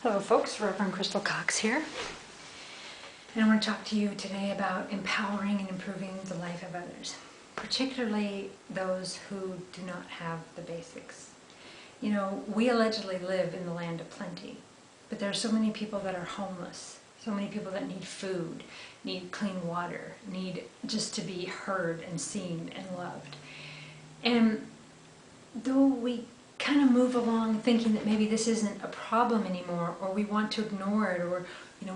Hello folks, Reverend Crystal Cox here, and I want to talk to you today about empowering and improving the life of others, particularly those who do not have the basics. You know, we allegedly live in the land of plenty, but there are so many people that are homeless, so many people that need food, need clean water, need just to be heard and seen and loved. And though we kind of move along thinking that maybe this isn't a problem anymore, or we want to ignore it, or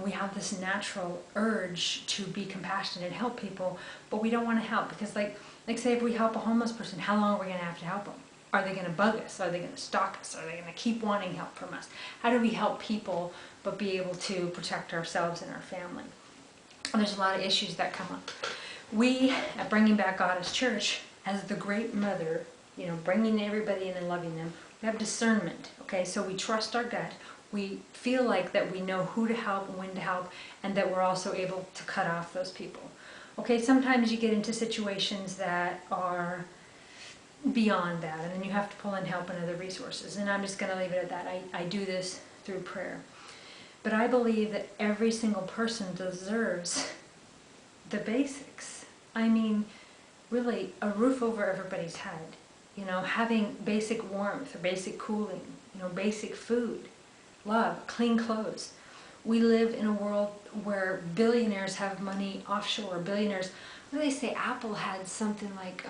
we have this natural urge to be compassionate and help people, but we don't want to help because like say if we help a homeless person, how long are we going to have to help them? Are they going to bug us? Are they going to stalk us? Are they going to keep wanting help from us? How do we help people but be able to protect ourselves and our family? And there's a lot of issues that come up. We at Bringing Back Goddess Church, as the great mother, bringing everybody in and loving them, we have discernment, okay? So we trust our gut. We feel like that we know who to help and when to help, and that we're also able to cut off those people. Okay, sometimes you get into situations that are beyond that, and then you have to pull in help and other resources, and I'm just going to leave it at that. I do this through prayer. But I believe that every single person deserves the basics. I mean, really, a roof over everybody's head. Having basic warmth or basic cooling, basic food, love, clean clothes. We live in a world where billionaires have money offshore. Billionaires, what do they say? Apple had something like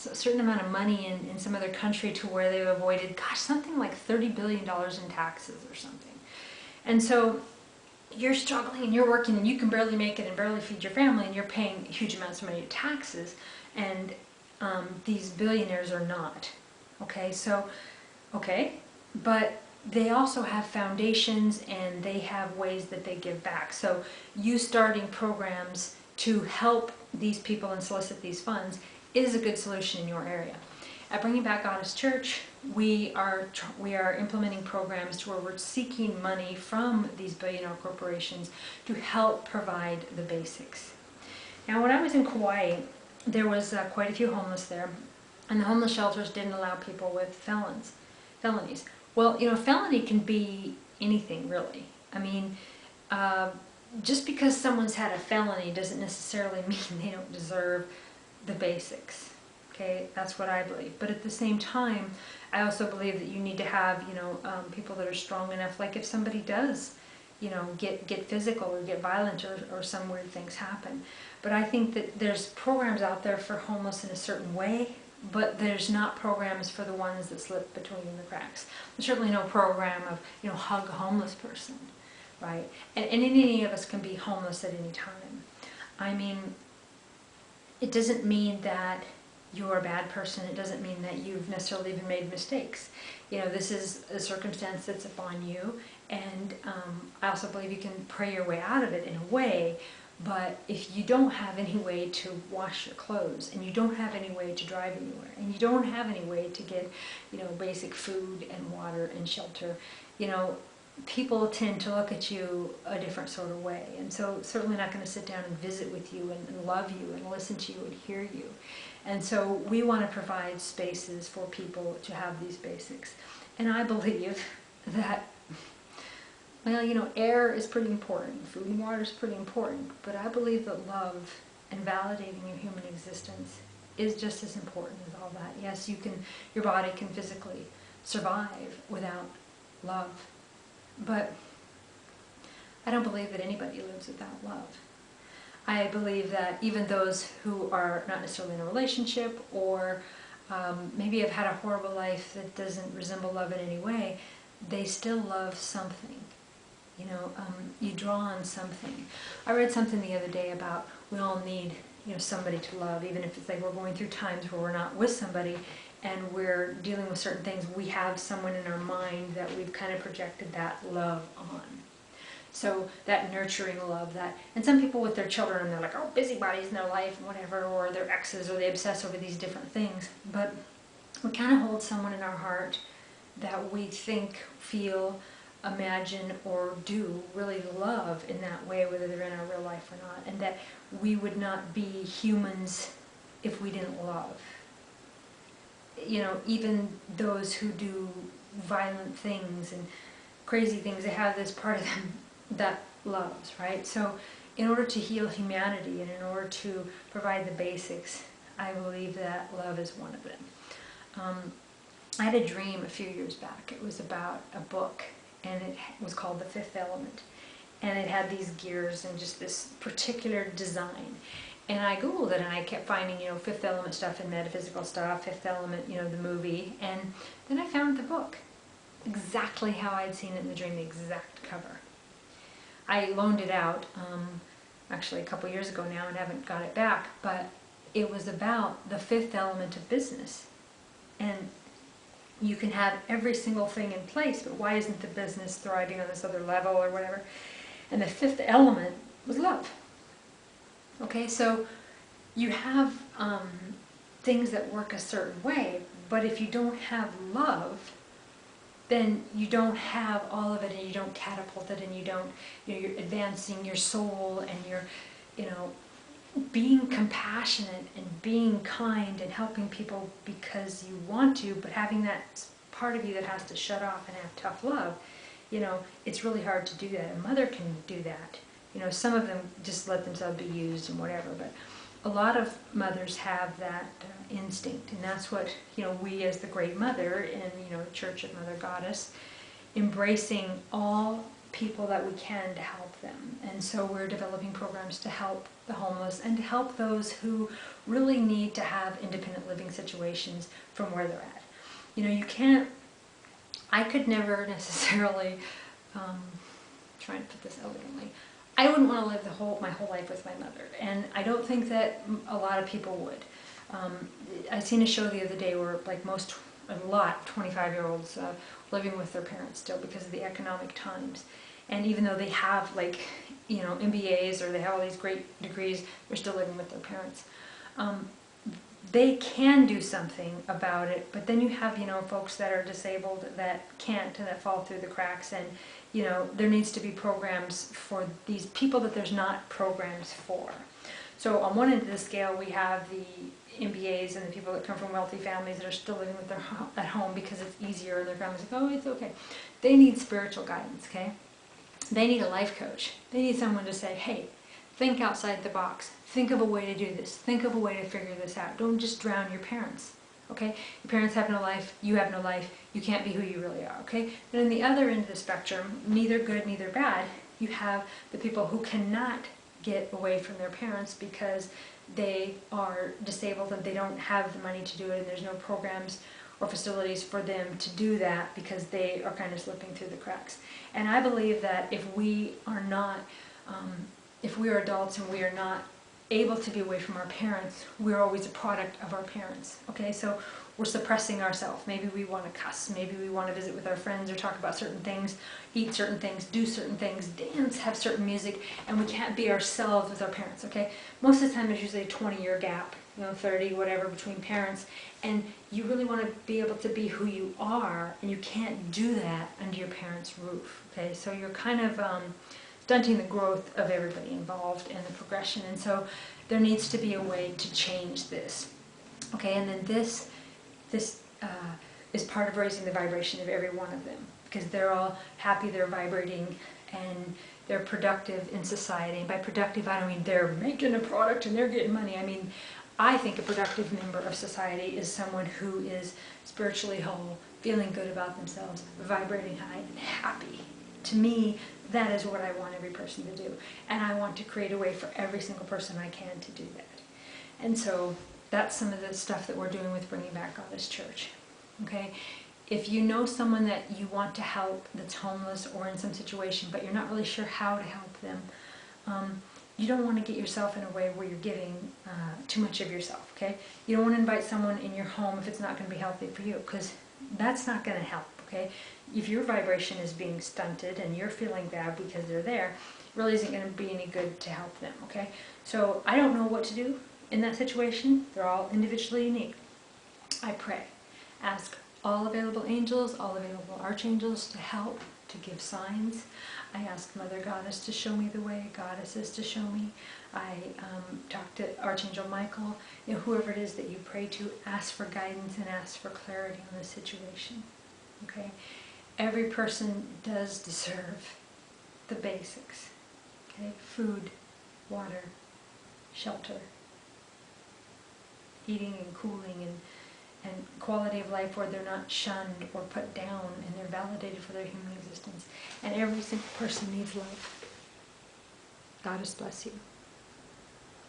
a certain amount of money in some other country to where they avoided, gosh, something like $30 billion in taxes or something. And so you're struggling and you're working and you can barely make it and barely feed your family, and you're paying huge amounts of money in taxes, and these billionaires are not. But they also have foundations and they have ways that they give back. So you starting programs to help these people and solicit these funds is a good solution in your area. At Bringing Back Goddess Church, we are implementing programs to where we're seeking money from these billionaire corporations to help provide the basics. Now, when I was in Kauai, there was quite a few homeless there, and the homeless shelters didn't allow people with felonies. Well, felony can be anything, really. I mean, just because someone's had a felony doesn't necessarily mean they don't deserve the basics. Okay, that's what I believe. But at the same time, I also believe that you need to have, people that are strong enough. Like if somebody does, get physical or get violent or some weird things happen. But I think that there's programs out there for homeless in a certain way, but there's not programs for the ones that slip between the cracks. There's certainly no program of, hug a homeless person, right? And any of us can be homeless at any time. I mean, it doesn't mean that you're a bad person. It doesn't mean that you've necessarily even made mistakes. This is a circumstance that's upon you, and I also believe you can pray your way out of it in a way. But if you don't have any way to wash your clothes, and you don't have any way to drive anywhere, and you don't have any way to get, basic food and water and shelter, people tend to look at you a different sort of way. And so certainly not going to sit down and visit with you and love you and listen to you and hear you. And so we want to provide spaces for people to have these basics. And I believe that, well, air is pretty important, food and water is pretty important, but I believe that love and validating your human existence is just as important as all that. Yes, your body can physically survive without love, but I don't believe that anybody lives without love. I believe that even those who are not necessarily in a relationship, or maybe have had a horrible life that doesn't resemble love in any way, they still love something. You draw on something. I read something the other day about we all need, somebody to love, even if it's like we're going through times where we're not with somebody and we're dealing with certain things. We have someone in our mind that we've kind of projected that love on. So that nurturing love, and some people with their children, and they're like, oh, busybodies in their life and whatever, or their exes, or they obsess over these different things. But we kind of hold someone in our heart that we think, feel, imagine, or do really love in that way, whether they're in our real life or not, and that we would not be humans if we didn't love. Even those who do violent things and crazy things, they have this part of them that loves, right? So in order to heal humanity and in order to provide the basics, I believe that love is one of them. I had a dream a few years back. It was about a book, and it was called The Fifth Element. And it had these gears and just this particular design. And I Googled it, and I kept finding, Fifth Element stuff and metaphysical stuff, Fifth Element, the movie. And then I found the book, exactly how I'd seen it in the dream, the exact cover. I loaned it out, actually a couple years ago now, and haven't got it back, but it was about the fifth element of business. And you can have every single thing in place, but why isn't the business thriving on this other level or whatever? And the fifth element was love. Okay, so you have things that work a certain way, but if you don't have love, then you don't have all of it, and you don't catapult it, and you don't, you're advancing your soul, and you're, being compassionate and being kind and helping people because you want to, but having that part of you that has to shut off and have tough love, it's really hard to do that. A mother can do that. Some of them just let themselves be used and whatever, but a lot of mothers have that instinct, and that's what, we as the Great Mother in, Church of Mother Goddess, embracing all people that we can to help them. And so we're developing programs to help the homeless and to help those who really need to have independent living situations from where they're at. You can't, I could never necessarily, trying to put this elegantly, I wouldn't want to live my whole life with my mother, and I don't think that a lot of people would. I seen a show the other day where a lot of 25-year-olds living with their parents still because of the economic times. And even though they have MBAs or they have all these great degrees, they're still living with their parents. They can do something about it, but then you have, folks that are disabled that can't and that fall through the cracks, and, there needs to be programs for these people that there's not programs for. So on one end of the scale, we have the MBAs and the people that come from wealthy families that are still living with at home because it's easier, and their family's like, oh, it's okay. They need spiritual guidance, okay? They need a life coach. They need someone to say, hey, think outside the box. Think of a way to do this. Think of a way to figure this out. Don't just drown your parents, okay? Your parents have no life. You have no life. You can't be who you really are, okay? And on the other end of the spectrum, neither good, neither bad, you have the people who cannot get away from their parents because they are disabled and they don't have the money to do it, and there's no programs or facilities for them to do that because they are kind of slipping through the cracks. And I believe that if we are not, if we are adults and we are not able to be away from our parents, we're always a product of our parents, okay? So we're suppressing ourselves. Maybe we want to cuss, maybe we want to visit with our friends or talk about certain things, eat certain things, do certain things, dance, have certain music, and we can't be ourselves with our parents, okay? Most of the time there's usually a 20-year gap, 30, whatever, between parents, and you really want to be able to be who you are, and you can't do that under your parents' roof, okay? So you're kind of stunting the growth of everybody involved in the progression, and so there needs to be a way to change this, okay? And then this is part of raising the vibration of every one of them, because they're all happy, they're vibrating, and they're productive in society. And by productive, I don't mean they're making a product and they're getting money. I mean, I think a productive member of society is someone who is spiritually whole, feeling good about themselves, vibrating high, and happy. To me, that is what I want every person to do. And I want to create a way for every single person I can to do that. And so that's some of the stuff that we're doing with Bringing Back Goddess Church. Okay? If you know someone that you want to help that's homeless or in some situation, but you're not really sure how to help them, you don't want to get yourself in a way where you're giving too much of yourself, okay? You don't want to invite someone in your home if it's not going to be healthy for you, because that's not going to help, okay? If your vibration is being stunted and you're feeling bad because they're there, it really isn't going to be any good to help them, okay? So I don't know what to do in that situation. They're all individually unique. I pray. Ask all available angels, all available archangels to help, to give signs. I ask Mother Goddess to show me the way, goddesses to show me. I talk to Archangel Michael, whoever it is that you pray to, ask for guidance and ask for clarity on the situation. Okay? every person does deserve the basics. Okay? Food, water, shelter, eating and cooling, and quality of life where they're not shunned or put down and they're validated for their human existence. And every single person needs love. God bless you.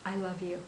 I love you.